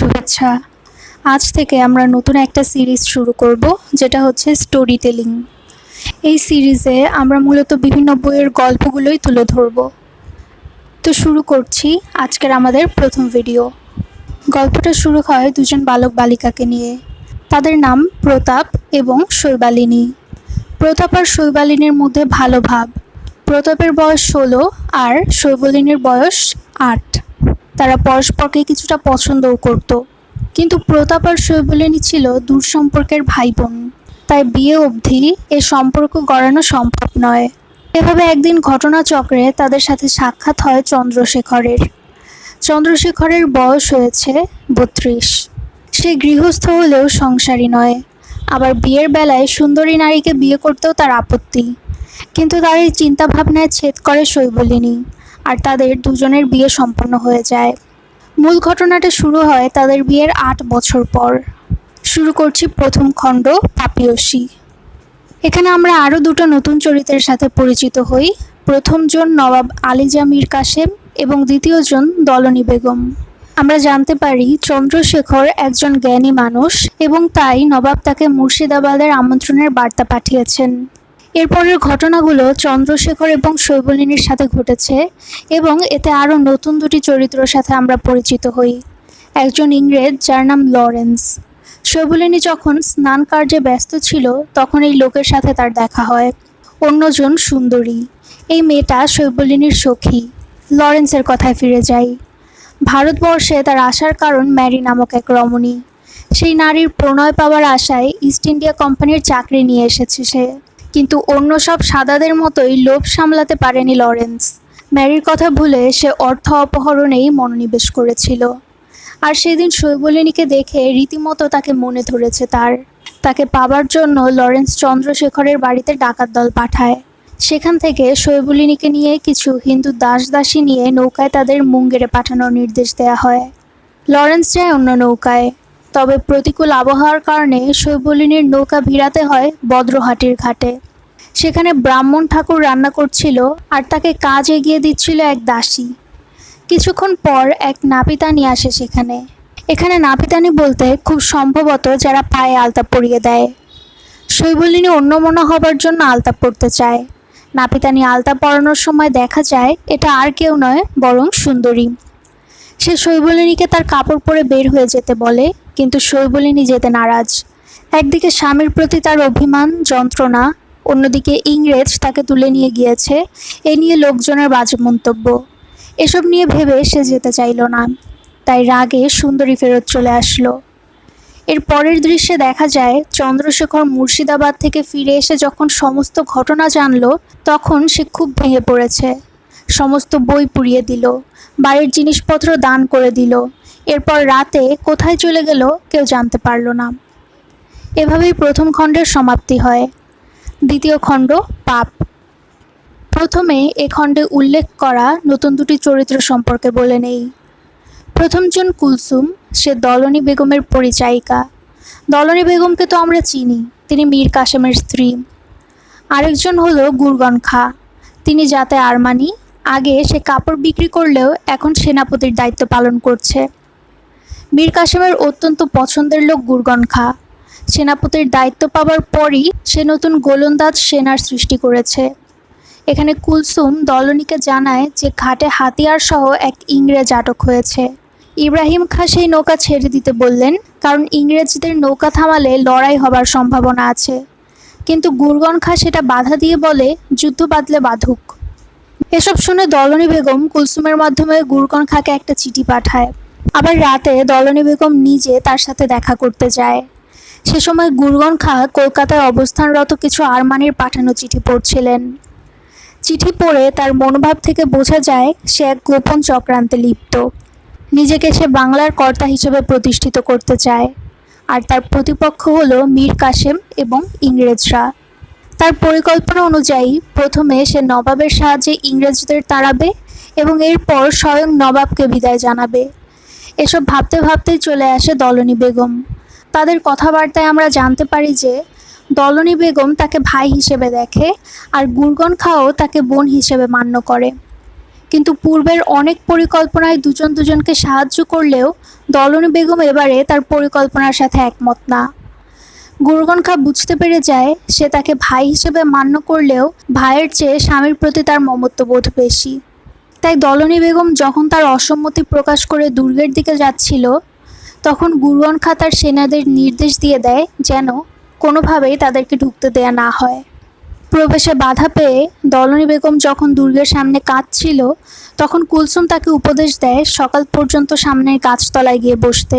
শুভেচ্ছা। আজ থেকে আমরা নতুন একটা সিরিজ শুরু করব, যেটা হচ্ছে স্টোরি টেলিং। এই সিরিজে আমরা মূলত বিভিন্ন বইয়ের গল্পগুলোই তুলে ধরব। তো শুরু করছি আজকের আমাদের প্রথম ভিডিও। গল্পটা শুরু হয় দুজন বালক বালিকাকে নিয়ে। তাদের নাম প্রতাপ এবং শৈবালিনী। প্রতাপ আর শৈবালিনীর মধ্যে ভালো ভাব। প্রতাপের বয়স 16 আর শৈবালিনীর বয়স 8। তারা পরস্পরকে কিছুটা পছন্দও করত, কিন্তু প্রতাপ আর শৈবালিনী ছিল দূর সম্পর্কের ভাই বোন, তাই বিয়ে অবধি এ সম্পর্ক গড়ানো সম্ভব নয়। এভাবে একদিন ঘটনাচক্রে তাদের সাথে সাক্ষাৎ হয় চন্দ্রশেখরের। চন্দ্রশেখরের বয়স হয়েছে 32। সে গৃহস্থ হলেও সংসারী নয়, আবার বিয়ের বেলায় সুন্দরী নারীকে বিয়ে করতেও তার আপত্তি। কিন্তু তার এই চিন্তাভাবনায় ছেদ করে শৈবালিনী, আর তাদের দুজনের বিয়ে সম্পন্ন হয়ে যায়। মূল ঘটনাটা শুরু হয় তাদের বিয়ের 8 বছর পর। শুরু করছি প্রথম খণ্ড, পাপিয়সী। এখানে আমরা আরও দুটো নতুন চরিত্রের সাথে পরিচিত হই। প্রথমজন নবাব আলিজা মীর কাসেম এবং দ্বিতীয়জন দলনী বেগম। আমরা জানতে পারি চন্দ্রশেখর একজন জ্ঞানী মানুষ এবং তাই নবাব তাকে মুর্শিদাবাদের আমন্ত্রণের বার্তা পাঠিয়েছেন। এরপরের ঘটনাগুলো চন্দ্রশেখর এবং শৈবালিনীর সাথে ঘটেছে এবং এতে আরও নতুন দুটি চরিত্রের সাথে আমরা পরিচিত হই। একজন ইংরেজ যার নাম লরেন্স। শৈবালিনী যখন স্নান কার্যে ব্যস্ত ছিল তখন এই লোকের সাথে তার দেখা হয়। অন্যজন সুন্দরী। এই মেয়েটা শৈবালিনীর সখী। লরেন্সের কথায় ফিরে যাই। ভারতবর্ষে তার আসার কারণ ম্যারি নামক এক রমণী। সেই নারীর প্রণয় পাওয়ার আশায় ইস্ট ইন্ডিয়া কোম্পানির চাকরি নিয়ে এসেছে সে। কিন্তু অন্য সব সাদাদের মতোই লোভ সামলাতে পারেনি লরেন্স। ম্যারির কথা ভুলে সে অর্থ অপহরণেই মনোনিবেশ করেছিল। আর সেদিন শৈবালিনীকে দেখে রীতিমতো তাকে মনে ধরেছে তাকে পাবার জন্য লরেন্স চন্দ্রশেখরের বাড়িতে ডাকাত দল পাঠায়। সেখান থেকে শৈবালিনীকে নিয়ে কিছু হিন্দু দাসদাসী নিয়ে নৌকায় তাদের মুঙ্গেরে পাঠানোর নির্দেশ দেয়া হয়। লরেন্স যায় অন্য নৌকায়, তবে প্রতিকূল আবহাওয়ার কারণে শৈবালিনীর নৌকা ভিড়াতে হয় বদ্রহাটির ঘাটে। সেখানে ব্রাহ্মণ ঠাকুর রান্না করছিল আর তাকে কাজ এগিয়ে দিচ্ছিল এক দাসী। কিছুক্ষণ পর এক নাপিতানি আসে সেখানে। এখানে নাপিতানি বলতে খুব সম্ভবত যারা পায়ে আলতা পরিয়ে দেয়। শৈবালিনী অন্যমনা হবার জন্য আলতা পরতে চায়। নাপিতানি আলতা পরানোর সময় দেখা যায় এটা আর কেউ নয় বরং সুন্দরী। সে শৈবালিনীকে তার কাপড় পরে বের হয়ে যেতে বলে, কিন্তু শৈবালিনী যেতে নারাজ। একদিকে স্বামীর প্রতি তার অভিমান, যন্ত্রণা, অন্যদিকে ইংরেজ তাকে তুলে নিয়ে গিয়েছে এ নিয়ে লোকজনের বাজে মন্তব্য। এসব নিয়ে ভেবে সে যেতে চাইল না, তাই রাগে সুন্দরী ফেরত চলে আসলো। এর পরের দৃশ্যে দেখা যায় চন্দ্রশেখর মুর্শিদাবাদ থেকে ফিরে এসে যখন সমস্ত ঘটনা জানলো তখন সে খুব ভেঙে পড়েছে। সমস্ত বই পুড়িয়ে দিল, বাড়ির জিনিসপত্র দান করে দিল। এরপর রাতে কোথায় চলে গেল কেউ জানতে পারল না। এভাবেই প্রথম খণ্ডের সমাপ্তি হয়। দ্বিতীয় খণ্ড, পাপ। প্রথমে এ খণ্ডে উল্লেখ করা নতুন দুটি চরিত্র সম্পর্কে বলে নেই। প্রথমজন কুলসুম, সে দলনী বেগমের পরিচায়িকা। দলনী বেগমকে তো আমরা চিনি, তিনি মীর কাসেমের স্ত্রী। আরেকজন হলো গুরগন খাঁ, তিনি জাতে আরমানি। আগে সে কাপড় বিক্রি করলেও এখন সেনাপতির দায়িত্ব পালন করছে। মীর কাসেমের অত্যন্ত পছন্দের লোক গুরগন খাঁ। সেনাপতির দায়িত্ব পাওয়ার পরই সে নতুন গোলন্দাজ সেনার সৃষ্টি করেছে। এখানে কুলসুম দলনীকে জানায় যে ঘাটে হাতিয়ার সহ এক ইংরেজ আটক হয়েছে। ইব্রাহিম খাঁ সেই নৌকা ছেড়ে দিতে বললেন, কারণ ইংরেজদের নৌকা থামালে লড়াই হবার সম্ভাবনা আছে। কিন্তু গুরগন খাঁ সেটা বাধা দিয়ে বলে, যুদ্ধ বাঁধলে বাঁধুক। এসব শুনে দলনী বেগম কুলসুমের মাধ্যমে গুরগন খাঁকে একটা চিঠি পাঠায়। আবার রাতে দলনী বেগম নিজে তার সাথে দেখা করতে যায়। সে সময় গুরগন খাঁ কলকাতায় অবস্থানরত কিছু আরমানির পাঠানো চিঠি পড়ছিলেন। চিঠি পড়ে তার মনোভাব থেকে বোঝা যায় সে এক গোপন চক্রান্তে লিপ্ত। নিজেকে সে বাংলার কর্তা হিসেবে প্রতিষ্ঠিত করতে চায়, আর তার প্রতিপক্ষ হলো মীর কাসেম এবং ইংরেজরা। তার পরিকল্পনা অনুযায়ী প্রথমে সে নবাবের সাহায্যে ইংরেজদের তাড়াবে এবং এরপর স্বয়ং নবাবকে বিদায় জানাবে। এসব ভাবতে ভাবতেই চলে আসে দলনী বেগম। তাদের কথাবার্তায় আমরা জানতে পারি যে দলনী বেগম তাকে ভাই হিসেবে দেখে আর গুরগন খাঁও তাকে বোন হিসেবে মান্য করে। কিন্তু পূর্বের অনেক পরিকল্পনায় দুজন দুজনকে সাহায্য করলেও দলনী বেগম এবারে তার পরিকল্পনার সাথে একমত না। গুরগন খাঁ বুঝতে পেরে যায় সে তাকে ভাই হিসেবে মান্য করলেও ভাইয়ের চেয়ে স্বামীর প্রতি তার মমত্ববোধ বেশি। তাই দলনী বেগম যখন তার অসম্মতি প্রকাশ করে দুর্গের দিকে যাচ্ছিল, তখন গুরগন খাঁ তার সেনাদের নির্দেশ দিয়ে দেয় যেন কোনোভাবেই তাদেরকে ঢুকতে দেয়া না হয়। প্রবেশে বাধা পেয়ে দলনী বেগম যখন দুর্গের সামনে কাঁদছিল, তখন কুলসুম তাকে উপদেশ দেয় সকাল পর্যন্ত সামনের গাছতলায় গিয়ে বসতে।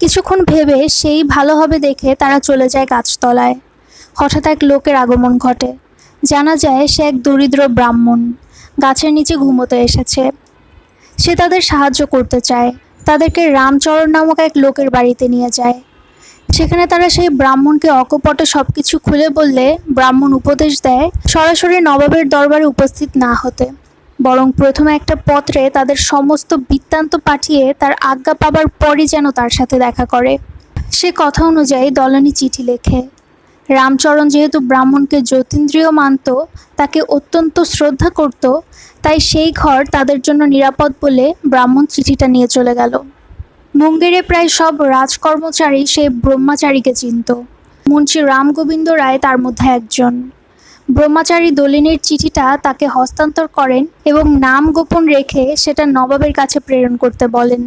কিছুক্ষণ ভেবে সেই ভালো হবে দেখে তারা চলে যায় গাছতলায়। হঠাৎ এক লোকের আগমন ঘটে। জানা যায় সে এক দরিদ্র ব্রাহ্মণ, গাছের নিচে ঘুমোতে এসেছে। সে তাদের সাহায্য করতে চায়। তাদেরকে রামচরণ নামক এক লোকের বাড়িতে নিয়ে যায়। সেখানে তারা সেই ব্রাহ্মণকে অকপটে সবকিছু খুলে বললে ব্রাহ্মণ উপদেশ দেয় সরাসরি নবাবের দরবারে উপস্থিত না হতে, বরং প্রথমে একটা পত্রে তাদের সমস্ত বৃত্তান্ত পাঠিয়ে তার আজ্ঞা পাবার পরই যেন তার সাথে দেখা করে। সে কথা অনুযায়ী দলনী চিঠি লেখে। রামচরণ যেহেতু ব্রাহ্মণকে জ্যোতিন্দ্রিয় মানত, তাকে অত্যন্ত শ্রদ্ধা করত, তাই সেই ঘর তাদের জন্য নিরাপদ বলে ব্রাহ্মণ চিঠিটা নিয়ে চলে গেল। মুঙ্গেরে প্রায় সব রাজকর্মচারী সেই ব্রহ্মচারীকে চিনত। মুন্সি রামগোবিন্দ রায় তার মধ্যে একজন। ব্রহ্মচারী দলিনীর চিঠিটা তাকে হস্তান্তর করেন এবং নাম গোপন রেখে সেটা নবাবের কাছে প্রেরণ করতে বলেন।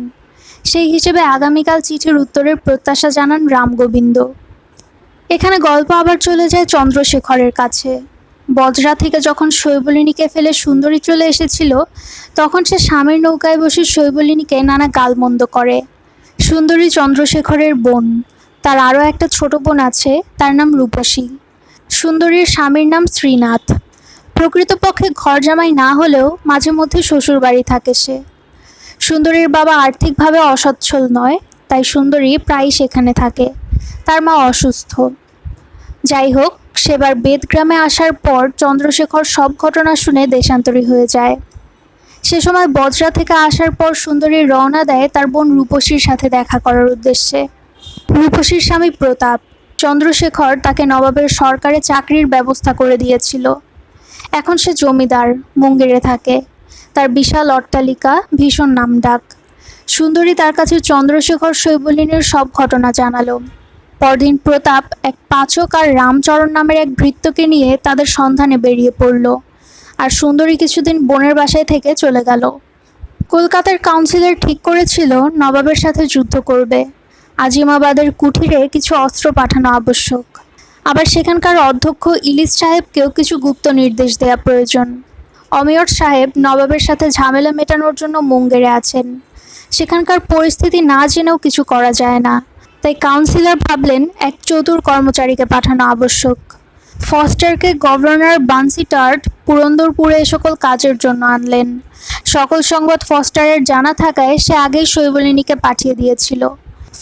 সেই হিসেবে আগামীকাল চিঠির উত্তরের প্রত্যাশা জানান রামগোবিন্দ। এখানে গল্প আবার চলে যায় চন্দ্রশেখরের কাছে। বজরা থেকে যখন শৈবলিনীকে ফেলে সুন্দরী চলে এসেছিল, তখন সে স্বামীর নৌকায় বসে শৈবলিনীকে নানা গালমন্দ করে। সুন্দরী চন্দ্রশেখরের বোন। তার আরও একটা ছোট বোন আছে, তার নাম রূপসী। সুন্দরীর স্বামীর নাম শ্রীনাথ। প্রকৃতপক্ষে ঘর জামাই না হলেও মাঝে মধ্যে শ্বশুর বাড়ি থাকে সে। সুন্দরীর বাবা আর্থিকভাবে অসচ্ছল নয়, তাই সুন্দরী প্রায়ই সেখানে থাকে। তার মা অসুস্থ। যাই হোক, সেবার বেদগ্রামে আসার পর চন্দ্রশেখর সব ঘটনা শুনে দেশান্তরী হয়ে যায়। সে সময় বজরা থেকে আসার পর সুন্দরী রওনা দেয় তার বোন রূপসীর সাথে দেখা করার উদ্দেশ্যে। রূপসীর স্বামী প্রতাপ। চন্দ্রশেখর তাকে নবাবের সরকারে চাকরির ব্যবস্থা করে দিয়েছিল। এখন সে জমিদার, মুঙ্গেরে থাকে। তার বিশাল অট্টালিকা, ভীষণ নামডাক। সুন্দরী তার কাছে চন্দ্রশেখর শৈবলিনীর সব ঘটনা জানালো। পরদিন প্রতাপ এক পাচক আর রামচরণ নামের এক ভৃত্যকে নিয়ে তাদের সন্ধানে বেরিয়ে পড়ল, আর সুন্দরী কিছুদিন বোনের বাসায় থেকে চলে গেল। কলকাতার কাউন্সিলর ঠিক করেছিল নবাবের সাথে যুদ্ধ করবে। আজিমাবাদের কুঠিরে কিছু অস্ত্র পাঠানো আবশ্যক। আবার সেখানকার অধ্যক্ষ ইলিশ সাহেবকেও কিছু গুপ্ত নির্দেশ দেওয়া প্রয়োজন। অমিয়র সাহেব নবাবের সাথে ঝামেলা মেটানোর জন্য মুঙ্গেরে আছেন। সেখানকার পরিস্থিতি না জেনেও কিছু করা যায় না। তাই কাউন্সিলর ভাবলেন এক চতুর কর্মচারীকে পাঠানো আবশ্যক। ফস্টারকে গভর্নর বানসিটার্ড পুরন্দরপুরে এ সকল কাজের জন্য আনলেন। সকল সংবাদ ফস্টারের জানা থাকায় সে আগেই শৈবলিনীকে পাঠিয়ে দিয়েছিল।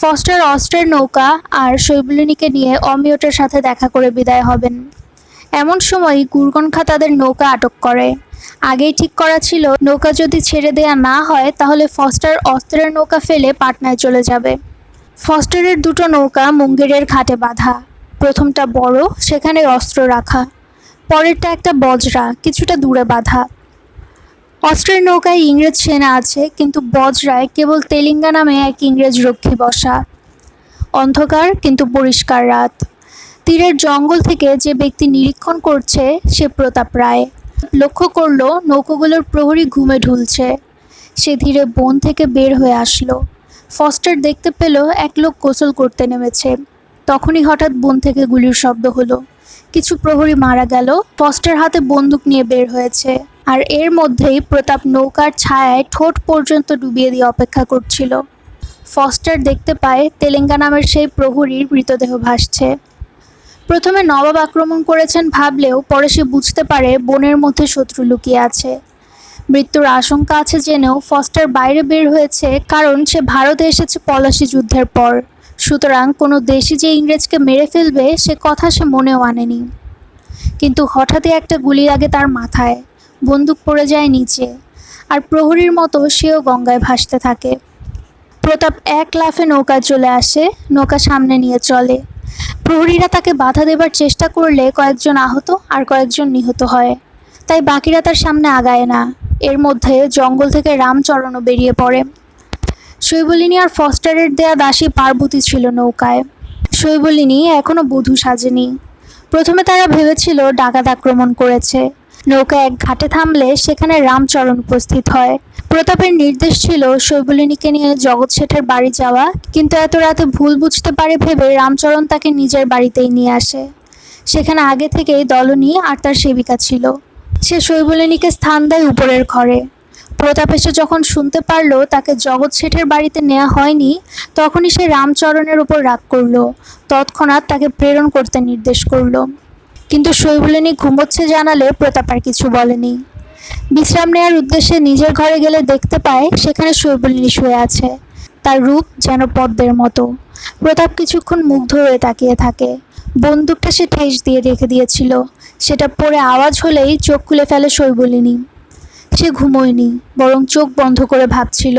ফস্টার অস্ত্রের নৌকা আর শৈবলিনীকে নিয়ে অমিয়টের সাথে দেখা করে বিদায় হবেন। এমন সময় গুরগন খাঁ তাদের নৌকা আটক করে। আগেই ঠিক করা ছিল নৌকা যদি ছেড়ে দেয়া না হয় তাহলে ফস্টার অস্ত্রের নৌকা ফেলে পাটনায় চলে যাবে। ফস্টারের দুটো নৌকা মুঙ্গেরের ঘাটে বাঁধা। প্রথমটা বড়, সেখানে অস্ত্র রাখা। পরেরটা একটা বজরা, কিছুটা দূরে বাঁধা। অস্ত্রের নৌকায় ইংরেজ সেনা আছে, কিন্তু বজরায় কেবল তেলিঙ্গা নামে এক ইংরেজ রক্ষী বসা। অন্ধকার কিন্তু পরিষ্কার রাত। তীরের জঙ্গল থেকে যে ব্যক্তি নিরীক্ষণ করছে সে প্রতাপ রায়। লক্ষ্য করলো নৌকোগুলোর প্রহরী ঘুমে ঢুলছে। সে ধীরে বন থেকে বের হয়ে আসলো। ফস্টার দেখতে পেল এক লোক গোসল করতে নেমেছে। তখনই হঠাৎ বন থেকে গুলির শব্দ হলো। কিছু প্রহরী মারা গেল। ফস্টার হাতে বন্দুক নিয়ে বের হয়েছে, আর এর মধ্যেই প্রতাপ নৌকার ছায়ায় ঠোঁট পর্যন্ত ডুবিয়ে দিয়ে অপেক্ষা করছিল। ফস্টার দেখতে পায় তেলেঙ্গা নামের সেই প্রহরীর মৃতদেহ ভাসছে। প্রথমে নবাব আক্রমণ করেছেন ভাবলেও পরে সে বুঝতে পারে বনের মধ্যে শত্রু লুকিয়ে আছে। মৃত্যুর আশঙ্কা আছে জেনেও ফস্টার বাইরে বের হয়েছে, কারণ সে ভারতে এসেছে পলাশী যুদ্ধের পর। সুতরাং কোনো দেশি যে ইংরেজকে মেরে ফেলবে সে কথা সে মনেও আনেনি। কিন্তু হঠাৎই একটা গুলি লাগে তার মাথায়। বন্দুক পড়ে যায় নিচে, আর প্রহরীর মতো সেও গঙ্গায় ভাসতে থাকে। প্রতাপ এক লাফে নৌকায় চলে আসে, নৌকা সামনে নিয়ে চলে। প্রহরীরা তাকে বাধা দেবার চেষ্টা করলে কয়েকজন আহত আর কয়েকজন নিহত হয়। তাই বাকিরা তার সামনে আগায় না। এর মধ্যে জঙ্গল থেকে রামচরণও বেরিয়ে পড়ে। শৈবলিনী আর ফস্টারের দেয়া দাসী পার্বতী ছিল নৌকায়। শৈবলিনী এখনো বধূ সাজেনি। প্রথমে তারা ভেবেছিল ডাকাত আক্রমণ করেছে। নৌকা এক ঘাটে থামলে সেখানে রামচরণ উপস্থিত হয়। প্রতাপের নির্দেশ ছিল শৈবলিনীকে নিয়ে জগৎ শেঠের বাড়ি যাওয়া, কিন্তু এত রাতে ভুল বুঝতে পারে ভেবে রামচরণ তাকে নিজের বাড়িতেই নিয়ে আসে। সেখানে আগে থেকেই দলনী আর তার সেবিকা ছিল। সে শৈবলিনীকে স্থান দেয় উপরের ঘরে। প্রতাপ এসে যখন শুনতে পারল তাকে জগৎ শেঠের বাড়িতে নেওয়া হয়নি, তখনই সে রামচরণের উপর রাগ করল। তৎক্ষণাৎ তাকে প্রেরণ করতে নির্দেশ করল। কিন্তু শৈবলিনী ঘুমোচ্ছে জানালে প্রতাপ আর কিছু বলেনি। বিশ্রাম নেওয়ার উদ্দেশ্যে নিজের ঘরে গেলে দেখতে পায় সেখানে শৈবলিনী শুয়ে আছে। তার রূপ যেন পদ্মের মতো। প্রতাপ কিছুক্ষণ মুগ্ধ হয়ে তাকিয়ে থাকে। বন্দুকটা সে ঠেস দিয়ে রেখে দিয়েছিল। সেটা পড়ে আওয়াজ হলেই চোখ খুলে ফেলে শৈবলিনী। সে ঘুমোয়নি, বরং চোখ বন্ধ করে ভাবছিল।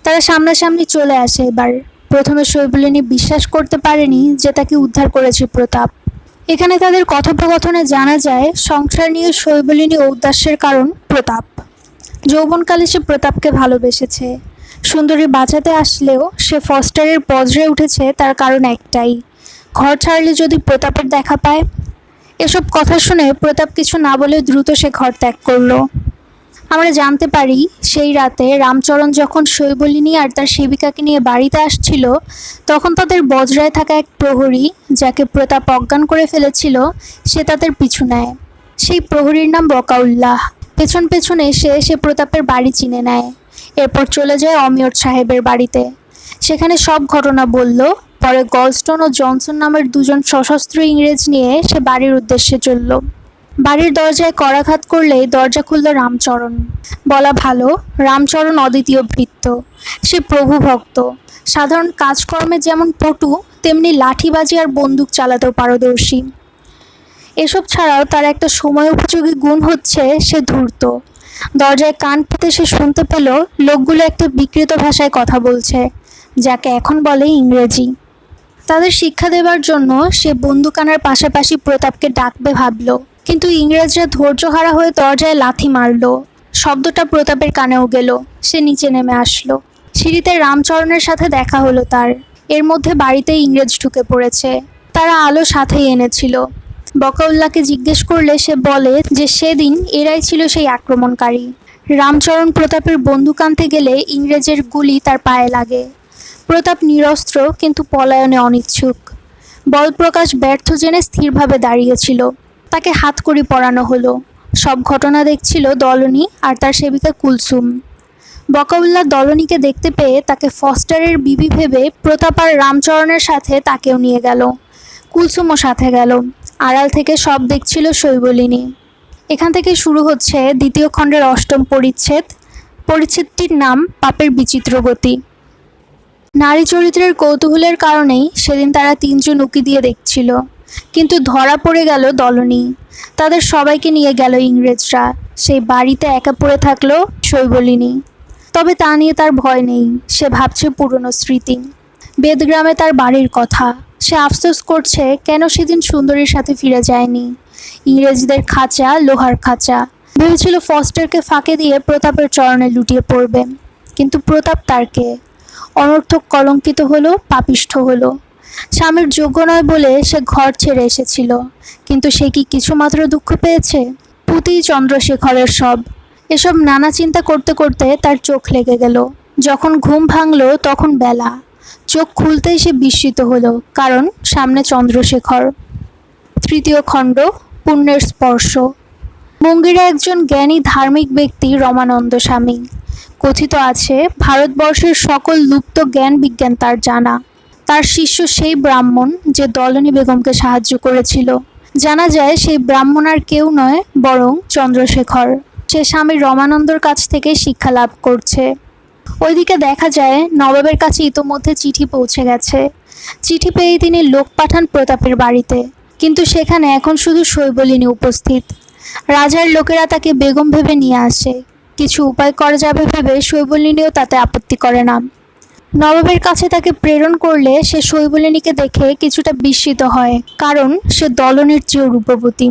তারা সামনাসামনি চলে আসে এবার। প্রথমে শৈবলিনী বিশ্বাস করতে পারেনি যে তাকে উদ্ধার করেছে প্রতাপ। এখানে তাদের কথোপকথনে জানা যায় সংসার নিয়ে শৈবলিনী ঔদাস্যের কারণ প্রতাপ। যৌবনকালে সে প্রতাপকে ভালোবেসেছে। সুন্দরী বাঁচাতে আসলেও সে ফস্টারের বজ্রে উঠেছে তার কারণ একটাই, ঘর ছাড়লে যদি প্রতাপের দেখা পায়। এসব কথা শুনে প্রতাপ কিছু না বলে দ্রুত সে ঘর ত্যাগ করলো। আমরা জানতে পারি সেই রাতে রামচরণ যখন শৈবলিনী আর তার সেবিকাকে নিয়ে বাড়িতে আসছিল, তখন তাদের বজ্রায় থাকা এক প্রহরী, যাকে প্রতাপ অজ্ঞান করে ফেলেছিল, সে তাদের পিছু নেয়। সেই প্রহরীর নাম বকাউল্লাহ। পেছন পেছনে সে প্রতাপের বাড়ি চিনে নেয়। এরপর চলে যায় অমিয়র সাহেবের বাড়িতে। সেখানে সব ঘটনা বলল। পরে গলস্টোন ও জনসন নামের দুজন সশস্ত্র ইংরেজ নিয়ে সে বাড়ির উদ্দেশ্যে চলল। বাড়ির দরজায় করাঘাত করলেই দরজা খুলল রামচরণ। বলা ভালো, রামচরণ অদ্বিতীয় ভৃত্য। সে প্রভু ভক্ত। সাধারণ কাজকর্মে যেমন পটু, তেমনি লাঠিবাজি আর বন্দুক চালাতেও পারদর্শী। এসব ছাড়াও তার একটা সময় উপযোগী গুণ হচ্ছে সে ধূর্ত। দরজায় কান পেতে সে শুনতে পেল লোকগুলো একটা বিকৃত ভাষায় কথা বলছে, যাকে এখন বলে ইংরেজি। তাদের শিক্ষা দেবার জন্য সে বন্দুক আনার পাশাপাশি প্রতাপকে ডাকবে ভাবল, কিন্তু ইংরেজরা ধৈর্যহারা হয়ে দরজায় লাথি মারল। শব্দটা প্রতাপের কানেও গেল। সে নিচে নেমে আসলো। সিঁড়িতে রামচরণের সাথে দেখা হলো তার। এর মধ্যে বাড়িতে ইংরেজ ঢুকে পড়েছে। তারা আলো সাথেই এনেছিল। বকাউল্লাহকে জিজ্ঞেস করলে সে বলে যে সেদিন এরাই ছিল সেই আক্রমণকারী। রামচরণ প্রতাপের বন্দুক আনতে গেলে ইংরেজের গুলি তার পায়ে লাগে। প্রতাপ নিরস্ত্র, কিন্তু পলায়নে অনিচ্ছুক। বলপ্রকাশ ব্যর্থ জেনে স্থিরভাবে দাঁড়িয়েছিল। তাকে হাতকড়ি পরানো হলো। সব ঘটনা দেখছিল দলনী আর তার সেবিকা কুলসুম। বকাউল্লাহ দলনীকে দেখতে পেয়ে তাকে ফস্টারের বিবি ভেবে প্রতাপ আর রামচরণের সাথে তাকেও নিয়ে গেল। কুলসুমও সাথে গেল। আড়াল থেকে সব দেখছিল শৈবলিনী। এখান থেকে শুরু হচ্ছে দ্বিতীয় খণ্ডের 8ম পরিচ্ছেদ। পরিচ্ছেদটির নাম পাপের বিচিত্র গতি। নারী চরিত্রের কৌতূহলের কারণেই সেদিন তারা 3 জন উকি দিয়ে দেখছিল, কিন্তু ধরা পড়ে গেল দলনী। তাদের সবাইকে নিয়ে গেল ইংরেজরা। সেই বাড়িতে একা পড়ে থাকলো শৈবলিনী। তবে তা নিয়ে তার ভয় নেই। সে ভাবছে পুরনো স্মৃতি, বেদগ্রামে তার বাড়ির কথা। সে আফসোস করছে কেন সেদিন সুন্দরীর সাথে ফিরে যায়নি। ইংরেজদের খাঁচা লোহার খাঁচা। ভেবেছিল ফস্টারকে ফাঁকে দিয়ে প্রতাপের চরণে লুটিয়ে পড়বে, কিন্তু প্রতাপ তার কে? অনর্থক কলঙ্কিত হলো, পাপিষ্ঠ হলো। স্বামীর যোগ্য নয় বলে সে ঘর ছেড়ে এসেছিল, কিন্তু সে কি কিছুমাত্র দুঃখ পেয়েছে? পুঁতি চন্দ্রশেখরের সব। এসব নানা চিন্তা করতে করতে তার চোখ লেগে গেল। যখন ঘুম ভাঙল তখন বেলা। চোখ খুলতেই সে বিস্মিত হলো, কারণ সামনে চন্দ্রশেখর। 3য় খণ্ড, পুণ্যের স্পর্শ। মুঙ্গিরে একজন জ্ঞানী ধার্মিক ব্যক্তি রমানন্দ স্বামী। কথিত আছে ভারতবর্ষের সকল লুপ্ত জ্ঞান বিজ্ঞান তার জানা। তার শিষ্য সেই ব্রাহ্মণ যে দলনী বেগমকে সাহায্য করেছিল। জানা যায় সেই ব্রাহ্মণ আর কেউ নয়, বরং চন্দ্রশেখর। সে স্বামী রমানন্দর কাছ থেকে শিক্ষা লাভ করছে। ওইদিকে দেখা যায় নবাবের কাছে ইতোমধ্যে চিঠি পৌঁছে গেছে। চিঠি পেয়ে তিনি লোক পাঠান প্রতাপের বাড়িতে, কিন্তু সেখানে এখন শুধু শৈবলিনী উপস্থিত। রাজার লোকেরা তাকে বেগম ভেবে নিয়ে আসে। কিছু উপায় করা যাবে ভেবে শৈবলিনীও তাতে আপত্তি করে না। নবাবের কাছে তাকে প্রেরণ করলে সে শৈবলিনীকে দেখে কিছুটা বিস্মিত হয়, কারণ সে দলনীর চেয়েও রূপবতী।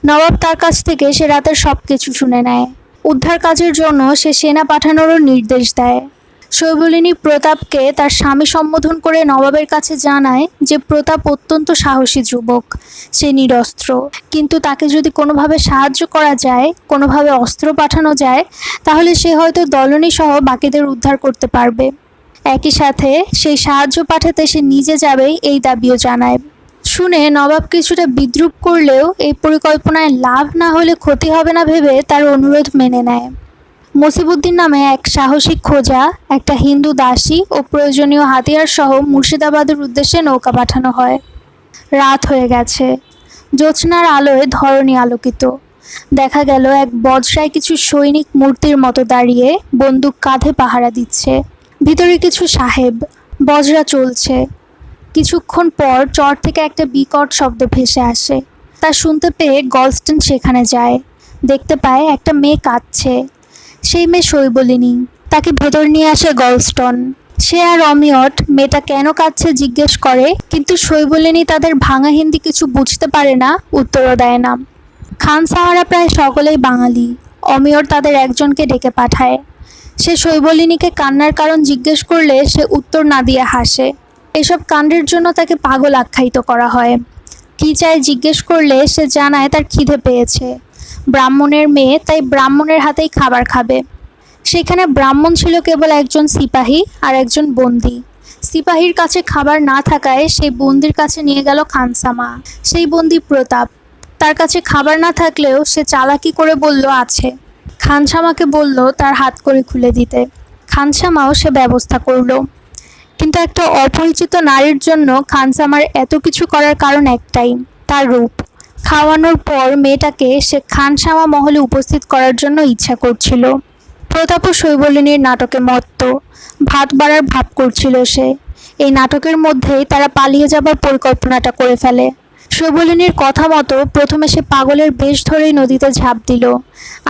নবাব তার কাছ থেকে সে রাতের সব কিছু শুনে নেয়। উদ্ধার কাজের জন্য সে সেনা পাঠানোরও নির্দেশ দেয়। শৈবলিনী প্রতাপকে তার স্বামী সম্বোধন করে নবাবের কাছে জানায় যে প্রতাপ অত্যন্ত সাহসী যুবক, সে নিরস্ত্র, কিন্তু তাকে যদি কোনোভাবে সাহায্য করা যায়, কোনোভাবে অস্ত্র পাঠানো যায়, তাহলে সে হয়তো দলনী সহ বাকিদের উদ্ধার করতে পারবে। একই সাথে সেই সাহায্য পাঠাতে সে নিজে যাবে এই দাবিও জানায়। শুনে নবাব কিছুটা বিদ্রূপ করলেও এই পরিকল্পনায় লাভ না হলে ক্ষতি হবে না ভেবে তার অনুরোধ মেনে নেয়। মসিবউদ্দিন নামে এক সাহসী খোঁজা, একটা হিন্দু দাসী ও প্রয়োজনীয় হাতিয়ার সহ মুর্শিদাবাদের উদ্দেশ্যে নৌকা পাঠানো হয়। রাত হয়ে গেছে, জ্যোৎস্নার আলোয় ধরণী আলোকিত। দেখা গেল এক বজ্রায় কিছু সৈনিক মূর্তির মতো দাঁড়িয়ে বন্দুক কাঁধে পাহারা দিচ্ছে। ভিতরে কিছু সাহেব। বজ্রা চলছে। কিছুক্ষণ পর চর থেকে একটা বিকট শব্দ ভেসে আসে। তা শুনতে পেয়ে গলস্টন সেখানে যায়। দেখতে পায় একটা মেয়ে কাঁদছে। সেই মেয়ে শৈবলিনী। তাকে ভেতর নিয়ে আসে গলস্টন। সে আর অমিয়ট মেয়েটা কেন কাঁদছে জিজ্ঞেস করে, কিন্তু শৈবলিনী তাদের ভাঙা হিন্দি কিছু বুঝতে পারে না, উত্তরও দেয় না। খানসামারা প্রায় সকলেই বাঙালি। অমিয়র তাদের একজনকে ডেকে পাঠায়। সে শৈবলিনীকে কান্নার কারণ জিজ্ঞেস করলে সে উত্তর না দিয়ে হাসে। এসব কাণ্ডের জন্য তাকে পাগল আখ্যায়িত করা হয়। কী চায় জিজ্ঞেস করলে সে জানায় তার খিদে পেয়েছে। ব্রাহ্মণের মেয়ে, তাই ব্রাহ্মণের হাতেই খাবার খাবে। সেখানে ব্রাহ্মণ ছিল কেবল একজন সিপাহী আর একজন বন্দী। সিপাহীর কাছে খাবার না থাকায় সেই বন্দির কাছে নিয়ে গেল খানসামা। সেই বন্দী প্রতাপ। তার কাছে খাবার না থাকলেও সে চালাকি করে বলল আছে। খানসামাকে বলল তার হাত করে খুলে দিতে। খানসামাও সে ব্যবস্থা করল। কিন্তু একটা অপরিচিত নারীর জন্য খানসামার এত কিছু করার কারণ একটাই, তার রূপ। খাওয়ানোর পর মেয়েটাকে সে খানসামা মহলে উপস্থিত করার জন্য ইচ্ছা করছিল। প্রতাপ ও শৈবলিনীর নাটকে মত্ত। ভাত বাড়ার ভাব করছিল সে। এই নাটকের মধ্যেই তারা পালিয়ে যাবার পরিকল্পনাটা করে ফেলে। শৈবলিনীর কথা মতো প্রথমে সে পাগলের বেশ ধরেই নদীতে ঝাঁপ দিল,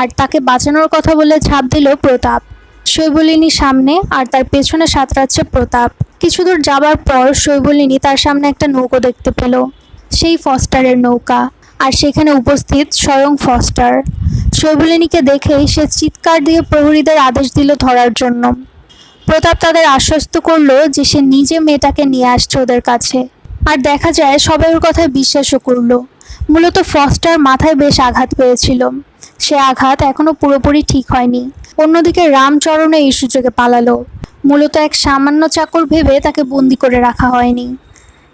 আর তাকে বাঁচানোর কথা বলে ঝাঁপ দিল প্রতাপ। শৈবলিনী সামনে আর তার পেছনে সাঁতরাচ্ছে প্রতাপ। কিছু দূর যাবার পর শৈবলিনী তার সামনে একটা নৌকো দেখতে পেল। সেই ফস্টারের নৌকা, আর সেখানে উপস্থিত স্বয়ং ফস্টার। শৈবলিনীকে দেখেই সে চিৎকার দিয়ে প্রহরীদের আদেশ দিল ধরার জন্য। প্রতাপ তাদের আশ্বস্ত করল যে সে নিজে মেয়েটাকে নিয়ে আসছে ওদের কাছে। আর দেখা যায় সবাই ওর কথায় বিশ্বাসও করল। মূলত ফস্টার মাথায় বেশ আঘাত পেয়েছিল। সে আঘাত এখনো পুরোপুরি ঠিক হয়নি। অন্যদিকে রামচরণও এই সুযোগে পালালো। মূলত এক সামান্য চাকর ভেবে তাকে বন্দি করে রাখা হয়নি।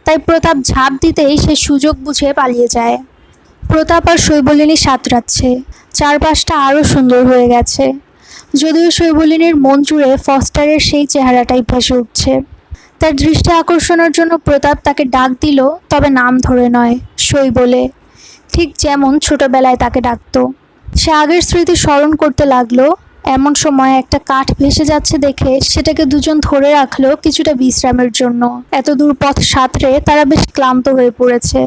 তাই প্রতাপ ঝাঁপ দিতেই সে সুযোগ বুঝে পালিয়ে যায়। প্রতাপ আর শৈবলিনী সাঁতরাচ্ছে। চারপাশটা আরও সুন্দর হয়ে গেছে। যদিও শৈবলিনীর মন জুড়ে ফস্টারের সেই চেহারাটাই ভেসে উঠছে। তার দৃষ্টি আকর্ষণের জন্য প্রতাপ তাকে ডাক দিল, তবে নাম ধরে নয়, সই বলে, ঠিক যেমন ছোটবেলায় তাকে ডাকত। সে আগের স্মৃতি স্মরণ করতে লাগলো। এমন সময় একটা কাঠ ভেসে যাচ্ছে দেখে সেটাকে দুজন ধরে রাখলো কিছুটা বিশ্রামের জন্য। এত দূর পথ সাঁতরে তারা বেশ ক্লান্ত হয়ে পড়েছে।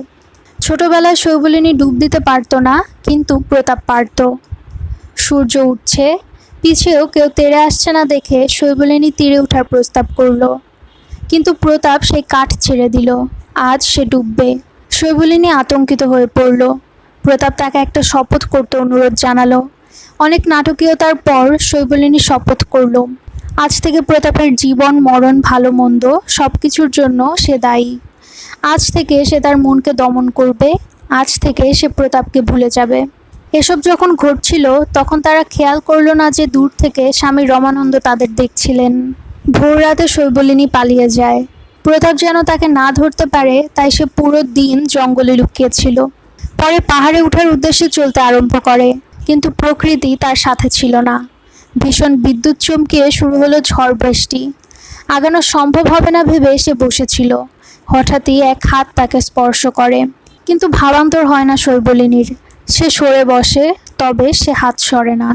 ছোটবেলায় শৈবলিনী ডুব দিতে পারত না, কিন্তু প্রতাপ পারত। সূর্য উঠছে। পিছেও কেউ তেড়ে আসছে না দেখে শৈবলিনী তীরে ওঠার প্রস্তাব করলো, কিন্তু প্রতাপ সেই কাঠ ছেড়ে দিল। আজ সে ডুববে। শৈবলিনী আতঙ্কিত হয়ে পড়ল। প্রতাপ তাকে একটা শপথ করতে অনুরোধ জানালো। অনেক নাটকীয়তার পর শৈবলিনী শপথ করল, আজ থেকে প্রতাপের জীবন মরণ ভালো মন্দ সব কিছুর জন্য সে দায়ী। আজ থেকে সে তার মনকে দমন করবে। আজ থেকে সে প্রতাপকে ভুলে যাবে। এসব যখন ঘটছিল তখন তারা খেয়াল করলো না যে দূর থেকে স্বামী রমানন্দ তাদের দেখছিলেন। ভোর রাতে শৈবলিনী পালিয়ে যায়। প্রতাপ যেন তাকে না ধরতে পারে, তাই সে পুরো দিন জঙ্গলে লুকিয়েছিল। পরে পাহাড়ে ওঠার উদ্দেশ্যে চলতে আরম্ভ করে, কিন্তু প্রকৃতি তার সাথে ছিল না। ভীষণ বিদ্যুৎ চমকিয়ে শুরু হলো ঝড় বৃষ্টি। আগানো সম্ভব হবে না ভেবে সে বসেছিল। হঠাৎই এক হাত তাকে স্পর্শ করে, কিন্তু ভাবান্তর হয় না শৈবলিনীর। সে সরে বসে, তবে সে হাত সরে না।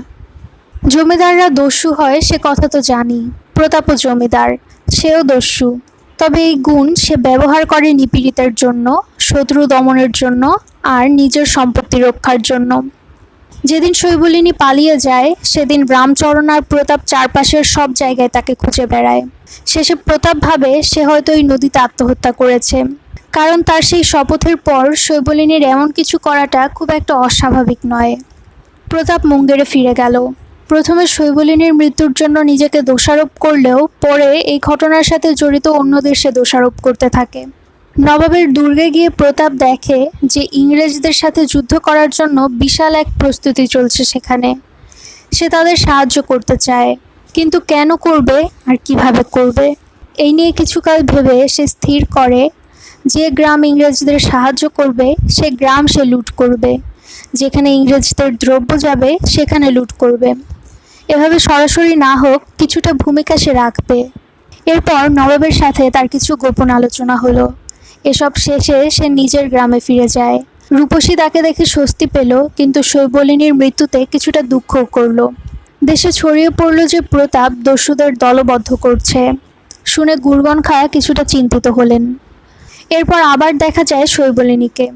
জমিদাররা দস্যু হয় সে কথা তো জানি। প্রতাপও জমিদার, সেও দস্যু। তবে এই গুণ সে ব্যবহার করে নিপীড়িতের জন্য, শত্রু দমনের জন্য আর নিজের সম্পত্তি রক্ষার জন্য। যেদিন শৈবলিনী পালিয়ে যায় সেদিন রামচরণ আর প্রতাপ চারপাশের সব জায়গায় তাকে খুঁজে বেড়ায়। শেষে প্রতাপ ভাবে সে হয়তো ওই নদীতে আত্মহত্যা করেছে, কারণ তার সেই শপথের পর শৈবলিনীর এমন কিছু করাটা খুব একটা অস্বাভাবিক নয়। প্রতাপ মুঙ্গেরে ফিরে গেল। প্রথমে শৈবলিনীর মৃত্যুর জন্য নিজেকে দোষারোপ করলেও পরে এই ঘটনার সাথে জড়িত অন্যদের সে দোষারোপ করতে থাকে। নবাবের দুর্গে গিয়ে প্রতাপ দেখে যে ইংরেজদের সাথে যুদ্ধ করার জন্য বিশাল এক প্রস্তুতি চলছে সেখানে। সে তাদের সাহায্য করতে চায়, কিন্তু কেন করবে আর কিভাবে করবে এই নিয়ে কিছুকাল ভেবে সে স্থির করে যে গ্রাম ইংরেজদের সাহায্য করবে সে গ্রাম সে লুট করবে, যেখানে ইংরেজদের দ্রব্য যাবে সেখানে লুট করবে। এভাবে সরাসরি না হোক কিছুটা ভূমিকা সে রাখবে। এরপর নবাবের সাথে তার কিছু গোপন আলোচনা হলো। এসব শেষে সে নিজের গ্রামে ফিরে যায়। রূপসী তাকে দেখে স্বস্তি পেল, কিন্তু শৈবলিনীর মৃত্যুতে কিছুটা দুঃখও করলো। দেশে ছড়িয়ে পড়ল যে প্রতাপ দস্যুদের দলবদ্ধ করছে। শুনে গুরগন খাঁ কিছুটা চিন্তিত হলেন। এরপর আবার দেখা যায় শৈবলিনীকে।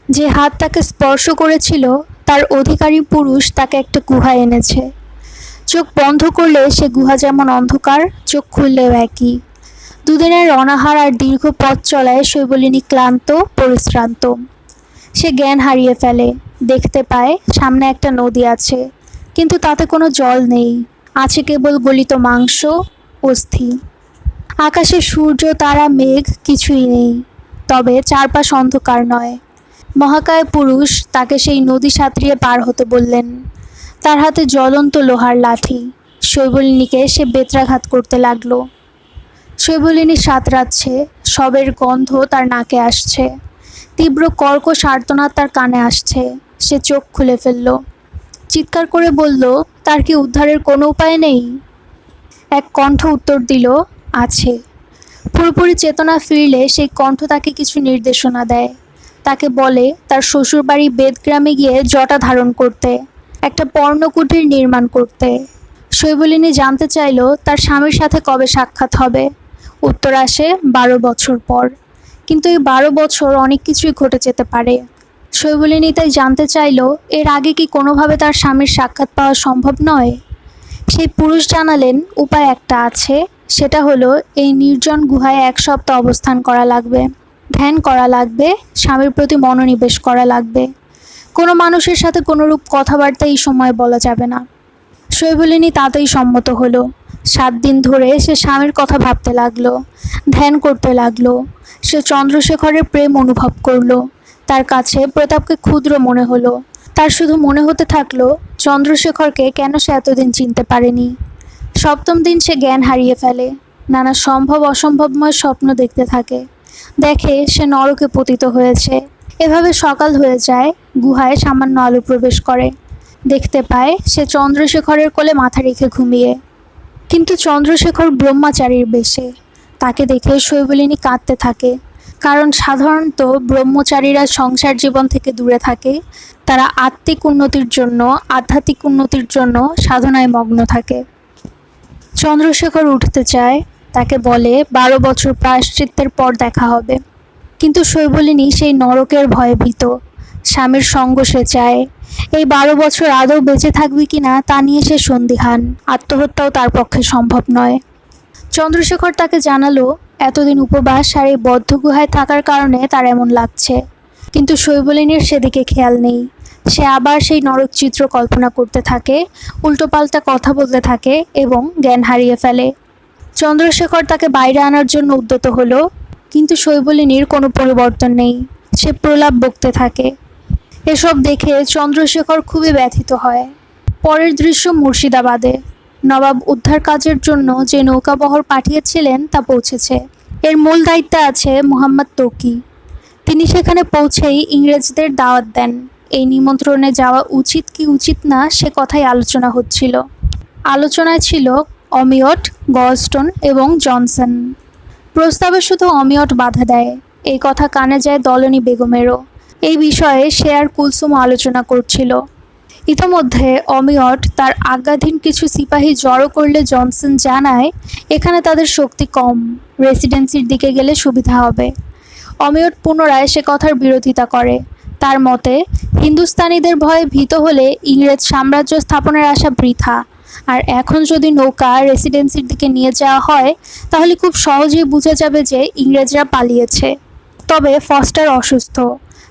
যে হাত তাকে স্পর্শ করেছিল তার অধিকারী পুরুষ তাকে একটা গুহায় এনেছে। চোখ বন্ধ করলে সে গুহা যেমন অন্ধকার, চোখ খুললেও একই। দুদিনের অনাহার আর দীর্ঘ পথ চলায় শৈবলিনী ক্লান্ত, পরিশ্রান্ত। সে জ্ঞান হারিয়ে ফেলে। দেখতে পায় সামনে একটা নদী আছে, কিন্তু তাতে কোনো জল নেই, আছে কেবল গলিত মাংস, অস্থি। আকাশে সূর্য, তারা, মেঘ কিছুই নেই, তবে চারপাশ অন্ধকার নয়। মহাকায় পুরুষ তাকে সেই নদী সাঁতরিয়ে পার হতে বললেন। তার হাতে জ্বলন্ত লোহার লাঠি। শৈবলিনীকে সে বেত্রাঘাত করতে লাগলো। শৈবলিনী সাঁতরাচ্ছে, শবের গন্ধ তার নাকে আসছে, তীব্র কর্কশ আর্তনাদ তার কানে আসছে। সে চোখ খুলে ফেলল, চিৎকার করে বলল, তার কি উদ্ধারের কোনো উপায় নেই? এক কণ্ঠ উত্তর দিল, আছে। পুরোপুরি চেতনা ফিরলে সেই কণ্ঠ তাকে কিছু নির্দেশনা দেয়। তাকে বলে তার শ্বশুরবাড়ি বেদগ্রামে গিয়ে জটা ধারণ করতে, একটা পর্ণকুটির নির্মাণ করতে। শৈবলিনী জানতে চাইল তার স্বামীর সাথে কবে সাক্ষাৎ হবে। উত্তর আসে 12 বছর পর। কিন্তু এই 12 বছর অনেক কিছুই ঘটে যেতে পারে। শৈবলিনী তাই জানতে চাইল এর আগে কি কোনোভাবে তার স্বামীর সাক্ষাৎ পাওয়া সম্ভব নয়। সেই পুরুষ জানালেন উপায় একটা আছে, সেটা হলো এই নির্জন গুহায় 1 সপ্তাহ অবস্থান করা লাগবে, ধ্যান করা লাগবে, স্বামীর প্রতি মনোনিবেশ করা লাগবে। কোনো মানুষের সাথে কোনোরূপ কথাবার্তা এই সময় বলা যাবে না। শৈবলিনী তাতেই সম্মত হলো। 7 দিন ধরে সে স্বামীর কথা ভাবতে লাগলো, ধ্যান করতে লাগলো। সে চন্দ্রশেখরের প্রেম অনুভব করলো। তার কাছে প্রতাপকে ক্ষুদ্র মনে হলো। তার শুধু মনে হতে থাকলো চন্দ্রশেখরকে কেন সে এতদিন চিনতে পারেনি। 7ম দিন সে জ্ঞান হারিয়ে ফেলে। নানা সম্ভব অসম্ভবময় স্বপ্ন দেখতে থাকে। দেখে সে নরকে পতিত হয়েছে। এভাবে সকাল হয়ে যায়। গুহায় সামান্য আলো প্রবেশ করে। দেখতে পায় সে চন্দ্রশেখরের কোলে মাথা রেখে ঘুমিয়ে। কিন্তু চন্দ্রশেখর ব্রহ্মচারীর বেশে। তাকে দেখে শৈবলিনী কাঁদতে থাকে, কারণ সাধারণত ব্রহ্মচারীরা সংসার জীবন থেকে দূরে থাকে। তারা আত্মিক উন্নতির জন্য, আধ্যাত্মিক উন্নতির জন্য সাধনায় মগ্ন থাকে। চন্দ্রশেখর উঠতে চায়, তাকে বলে 12 বছর প্রায়শ্চিত্তের পর দেখা হবে। কিন্তু শৈবলিনী সেই নরকের ভয়ে ভীত। স্বামীর সঙ্গ সে চায়। এই 12 বছর আদৌ বেঁচে থাকবে কিনা তা নিয়ে সে সন্দিহান। আত্মহত্যাও তার পক্ষে সম্ভব নয়। চন্দ্রশেখর তাকে জানালো এতদিন উপবাস আর এই বদ্ধ গুহায় থাকার কারণে তার এমন লাগছে। কিন্তু শৈবলিনীর সেদিকে খেয়াল নেই। সে আবার সেই নরক চিত্র কল্পনা করতে থাকে, উল্টোপাল্টা কথা বলতে থাকে এবং জ্ঞান হারিয়ে ফেলে। চন্দ্রশেখর তাকে বাইরে আনার জন্য উদ্যত হলো, কিন্তু শৈবলিনীর কোনো পরিবর্তন নেই। সে প্রলাপ বকতে থাকে। এসব দেখে চন্দ্রশেখর খুবই ব্যথিত হয়। পরের দৃশ্য মুর্শিদাবাদে। নবাব উদ্ধার কাজের জন্য যে নৌকাবহর পাঠিয়েছিলেন তা পৌঁছেছে। এর মূল দায়িত্বে আছে মুহাম্মদ তৌকি। তিনি সেখানে পৌঁছেই ইংরেজদের দাওয়াত দেন। এই নিমন্ত্রণে যাওয়া উচিত কি উচিত না সে কথাই আলোচনা হচ্ছিল। আলোচনায় ছিল অমিয়ট, গলস্টোন এবং জনসন। প্রস্তাবে শুধু অমিয়ট বাধা দেয়। এই কথা কানে যায় দলনী বেগমেরও। এই বিষয়ে সে আর কুলসুম আলোচনা করছিল। ইতোমধ্যে অমিয়ট তার আজ্ঞাধীন কিছু সিপাহী জড়ো করলে জনসন জানায় এখানে তাদের শক্তি কম, রেসিডেন্সির দিকে গেলে সুবিধা হবে। অমিয়ট পুনরায় সে কথার বিরোধিতা করে। তার মতে হিন্দুস্তানিদের ভয়ে ভীত হলে ইংরেজ সাম্রাজ্য স্থাপনের আশা বৃথা। আর এখন যদি নৌকা রেসিডেন্সির দিকে নিয়ে যাওয়া হয় তাহলে খুব সহজেই বোঝা যাবে যে ইংরেজরা পালিয়েছে। তবে ফস্টার অসুস্থ,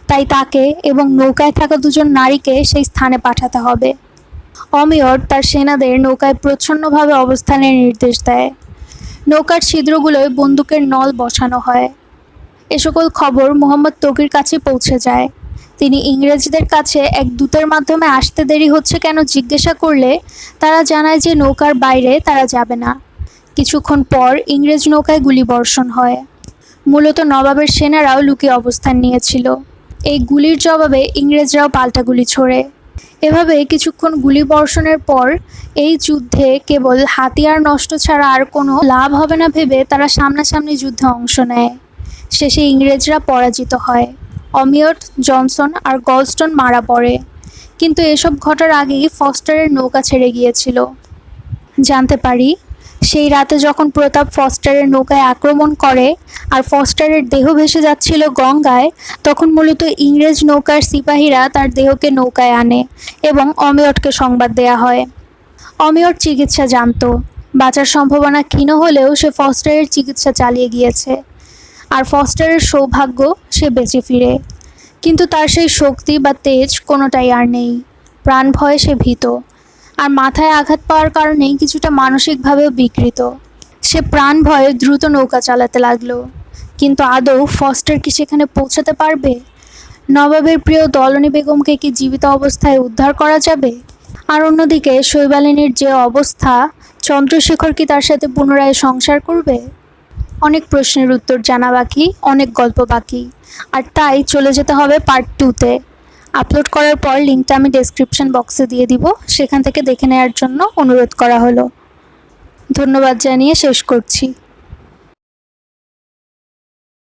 তাই তাকে এবং নৌকায় থাকা 2 জন নারীকে সেই স্থানে পাঠাতে হবে। অমিয়র তার সেনাদের নৌকায় প্রচ্ছন্নভাবে অবস্থানের নির্দেশ দেয়। নৌকার ছিদ্রগুলোয় বন্দুকের নল বসানো হয়। এ সকল খবর মুহাম্মদ তকির কাছে পৌঁছে যায়। তিনি ইংরেজদের কাছে এক দূতের মাধ্যমে আসতে দেরি হচ্ছে কেন জিজ্ঞাসা করলে তারা জানায় যে নৌকার বাইরে তারা যাবে না। কিছুক্ষণ পর ইংরেজ নৌকায় গুলিবর্ষণ হয়। মূলত নবাবের সেনারাও লুকিয়ে অবস্থান নিয়েছিল। এই গুলির জবাবে ইংরেজরাও পাল্টা গুলি ছোড়ে। এভাবে কিছুক্ষণ গুলিবর্ষণের পর এই যুদ্ধে কেবল হাতিয়ার নষ্ট ছাড়া আর কোনো লাভ হবে না ভেবে তারা সামনাসামনি যুদ্ধে অংশ নেয়। শেষে ইংরেজরা পরাজিত হয়। অমিয়ট, জনসন আর গলস্টন মারা পড়ে। কিন্তু এসব ঘটার আগেই ফস্টারের নৌকা ছেড়ে গিয়েছিল। জানতে পারি সেই রাতে যখন প্রতাপ ফস্টারের নৌকায় আক্রমণ করে আর ফস্টারের দেহ ভেসে যাচ্ছিল গঙ্গায়, তখন মূলত ইংরেজ নৌকার সিপাহীরা তার দেহকে নৌকায় আনে এবং অমিয়টকে সংবাদ দেয়া হয়। অমিয়ট চিকিৎসা জানতো। বাঁচার সম্ভাবনা ক্ষীণ হলেও সে ফস্টারের চিকিৎসা চালিয়ে গিয়েছে। আর ফস্টারের সৌভাগ্য সে বেঁচে ফিরে। কিন্তু তার সেই শক্তি বা তেজ কোনোটাই আর নেই। প্রাণ ভয়ে সে ভীত। আর মাথায় আঘাত পাওয়ার কারণেই কিছুটা মানসিকভাবেও বিকৃত। সে প্রাণ ভয়ে দ্রুত নৌকা চালাতে লাগলো। কিন্তু আদৌ ফস্টার কি সেখানে পৌঁছাতে পারবে? নবাবের প্রিয় দলনী বেগমকে কি জীবিত অবস্থায় উদ্ধার করা যাবে? আর অন্যদিকে শৈবালিনীর যে অবস্থা, চন্দ্রশেখর কি তার সাথে পুনরায় সংসার করবে? অনেক প্রশ্নের উত্তর জানা বাকি, অনেক গল্প বাকি। আর তাই চলে যেতে হবে পার্ট 2-তে। আপলোড করার পর লিঙ্কটা আমি ডেসক্রিপশন বক্সে দিয়ে দিব, সেখান থেকে দেখে নেওয়ার জন্য অনুরোধ করা হলো। ধন্যবাদ জানিয়ে শেষ করছি।